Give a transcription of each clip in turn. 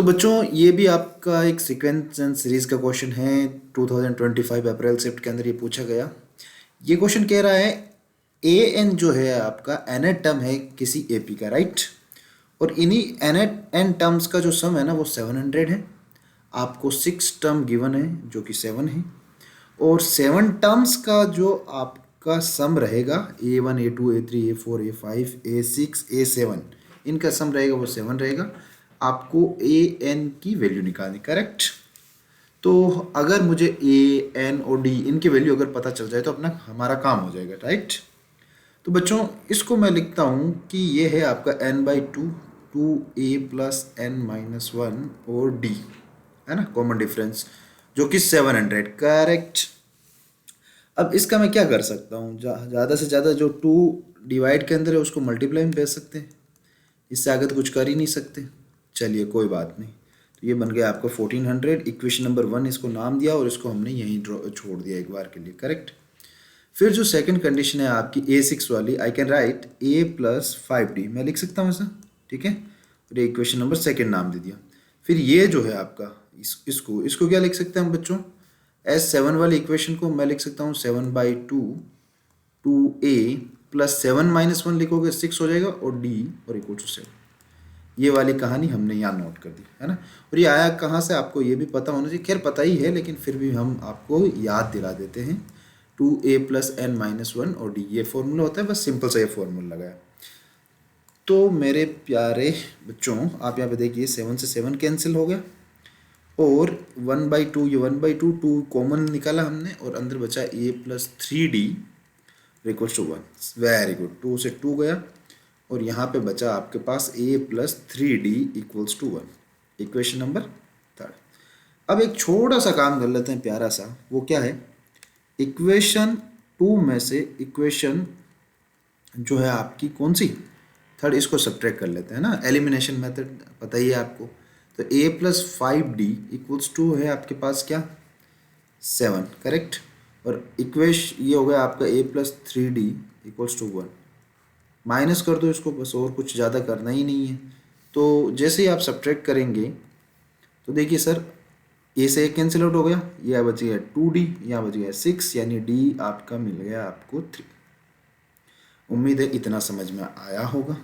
तो बच्चों ये भी आपका एक सीक्वेंस एंड सीरीज का क्वेश्चन है। 2025 अप्रैल शिफ्ट के अंदर ये पूछा गया। ये क्वेश्चन कह रहा है ए एन जो है आपका nth टर्म है किसी एपी का, राइट। और इन्हीं एन टर्म्स का जो सम है ना वो 700 है। आपको 6 टर्म गिवन है जो कि 7 है, और 7 टर्म्स का जो आपका सम रहेगा A1 A2 A3 A4 A5 A6 A7, इनका सम रहेगा वो 7 रहेगा। आपको ए एन की वैल्यू निकालनी, करेक्ट। तो अगर मुझे ए एन और डी इनकी वैल्यू अगर पता चल जाए तो अपना हमारा काम हो जाएगा, राइट। तो बच्चों इसको मैं लिखता हूँ कि ये है आपका n/2 2a प्लस n-1 और d है ना, कॉमन डिफरेंस जो कि 700, करेक्ट। अब इसका मैं क्या कर सकता हूँ, ज़्यादा से ज़्यादा जो 2 डिवाइड के अंदर है उसको मल्टीप्लाई में भेज सकते हैं, इससे आगे तो कुछ कर ही नहीं सकते। चलिए कोई बात नहीं, तो ये बन गया आपका 1400। इक्वेशन नंबर 1 इसको नाम दिया और इसको हमने यहीं छोड़ दिया एक बार के लिए, करेक्ट। फिर जो सेकंड कंडीशन है आपकी A6 वाली, I can write a plus 5d, मैं लिख सकता हूँ ऐसा, ठीक है। और ये इक्वेशन नंबर सेकंड नाम दे दिया। फिर ये जो है आपका इसको क्या लिख सकते हैं हम बच्चों, S7 वाली इक्वेशन को मैं लिख सकता हूँ 7/2 2a प्लस 7-1 लिखोगे 6 हो जाएगा, और d और इक्वल टू 7। ये वाली कहानी हमने यहाँ नोट कर दी है ना। और ये आया कहाँ से आपको ये भी पता होना चाहिए, खैर पता ही है लेकिन फिर भी हम आपको याद दिला देते हैं। 2a प्लस n-1 और d, ये फॉर्मूला होता है, बस सिंपल सा ये फॉर्मूला लगाया। तो मेरे प्यारे बच्चों आप यहाँ पे देखिए 7 से 7 कैंसिल हो गया, और 1/2 ये 1/2 2 कॉमन निकाला हमने, और अंदर बचा a plus 3d equals to 1। Very good, 2 से 2 गया, और यहाँ पे बचा आपके पास a plus 3d equals to 1, equation number 3। अब एक छोटा सा काम कर लेते हैं प्यारा सा, वो क्या है, इक्वेशन 2 में से इक्वेशन जो है आपकी कौन सी, थर्ड, इसको सब्ट्रैक्ट कर लेते हैं ना, एलिमिनेशन मेथड पता ही है आपको। तो a plus 5d equals to है आपके पास क्या, 7, करेक्ट। और इक्वेशन ये हो गया आपका a plus 3d equals to 1। Minus कर दो इसको बस, और कुछ ज़्यादा करना ही नहीं है। तो जैसे ही आप सब्ट्रैक्ट करेंगे तो देखिए सर, ए से एक कैंसिल आउट हो गया, यह बच गया 2d, यहाँ बच गया 6, यानी d आपका मिल गया आपको 3। उम्मीद है इतना समझ में आया होगा।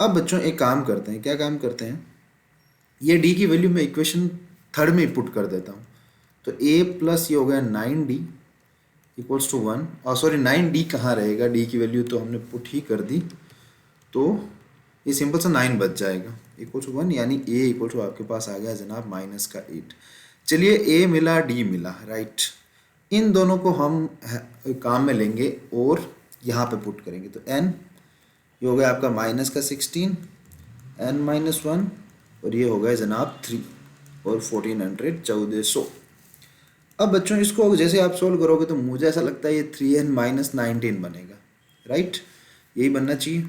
अब बच्चों एक काम करते हैं, क्या काम करते हैं, ये d की वैल्यू मैं इक्वेशन थर्ड में पुट कर देता हूँ। तो a प्लस ये हो गया 9d इक्वल्स टू 1, और सॉरी 9d कहाँ रहेगा, d की वैल्यू तो हमने पुट ही कर दी, तो ये सिंपल सा 9 बच जाएगा इक्वल टू 1, यानी a इक्वल टू आपके पास आ गया जनाब -8। चलिए a मिला d मिला, राइट। इन दोनों को हम काम में लेंगे और यहाँ पे पुट करेंगे। तो n ये हो गया आपका -16 n-1, और ये हो गया जनाब 3, और 1400 1400। अब बच्चों इसको जैसे आप सोल्व करोगे तो मुझे ऐसा लगता है ये 3n-19 बनेगा, राइट, यही बनना चाहिए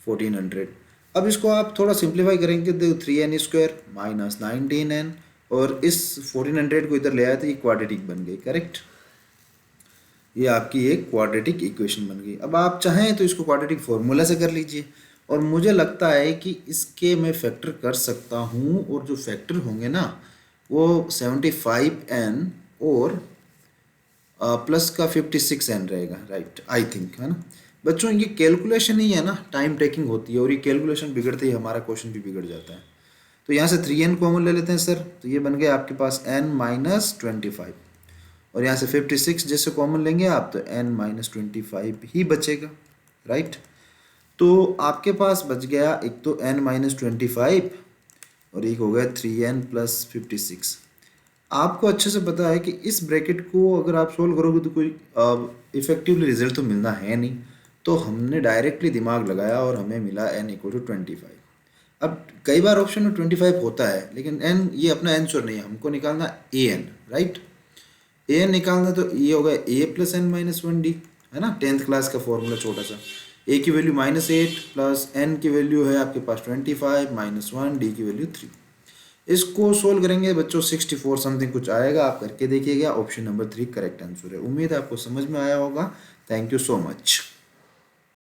1400। अब इसको आप थोड़ा सिंप्लीफाई करेंगे तो 3n² माइनस 19n, और इस 1400 को इधर ले आया तो ये क्वाड्रेटिक बन गई, करेक्ट। ये आपकी एक क्वाड्रेटिक इक्वेशन बन गई। अब आप चाहें तो इसको क्वाड्रेटिक फॉर्मूला से कर लीजिए, और मुझे लगता है कि इसके मैं फैक्टर कर सकता हूँ, और जो फैक्टर होंगे ना वो 75n और प्लस का 56n रहेगा, राइट, आई थिंक, है ना। बच्चों ये कैलकुलेशन ही है ना, टाइम टेकिंग होती है, और ये कैलकुलेशन बिगड़ते ही हमारा क्वेश्चन भी बिगड़ जाता है। तो यहाँ से 3n कॉमन ले लेते हैं सर, तो ये बन गया आपके पास n-25, और यहाँ से 56 जैसे कॉमन लेंगे आप तो n-25 ही बचेगा, राइट। तो आपके पास बच गया एक तो n-25, और एक हो गया 3n प्लस 56। आपको अच्छे से पता है कि इस ब्रैकेट को अगर आप सोल्व करोगे तो कोई इफेक्टिवली रिजल्ट तो मिलना है नहीं, तो हमने डायरेक्टली दिमाग लगाया और हमें मिला n इक्वल टू 25। अब कई बार ऑप्शन में 25 होता है, लेकिन n ये अपना आंसर नहीं है, हमको निकालना an, राइट। an निकालना तो ये होगा a प्लस n-1d, है ना, 10th क्लास का फॉर्मूला छोटा सा। a की वैल्यू -8 प्लस n की वैल्यू है आपके पास 25 -1, d की वैल्यू 3। इसको सोल्व करेंगे बच्चों 64 समथिंग कुछ आएगा, आप करके देखिएगा। ऑप्शन नंबर 3 करेक्ट आंसर है। उम्मीद है आपको समझ में आया होगा। Thank you so much.